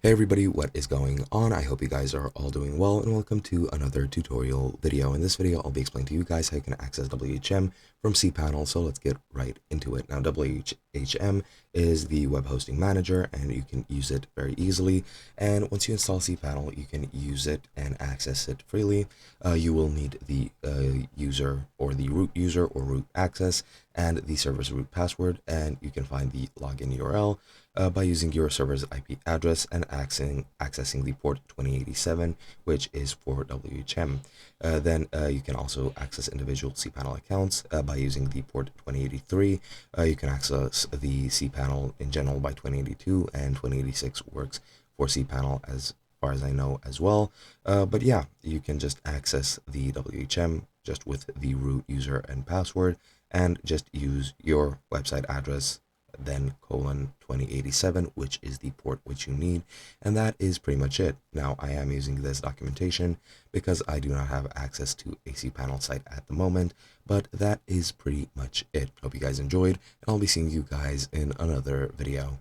Hey everybody, what is going on? I hope you guys are all doing well, and welcome to another tutorial video. In this video, I'll be explaining to you guys how you can access WHM from cPanel, so let's get right into it. Now, WHM is the web hosting manager, and you can use it very easily. And once you install cPanel, you can use it and access it freely. You will need the user or the root user or root access and the server's root password, and you can find the login URL by using your server's IP address and accessing the port 2087, which is for WHM. Then you can also access individual cPanel accounts by using the port 2083. You can access the cPanel in general by 2082, and 2086 works for cPanel as far as I know as well. But yeah, you can just access the WHM just with the root user and password, and just use your website address, then :2087, which is the port which you need, and that is pretty much it. Now, I am using this documentation because I do not have access to a cPanel site at the moment, but that is pretty much it. Hope you guys enjoyed, and I'll be seeing you guys in another video.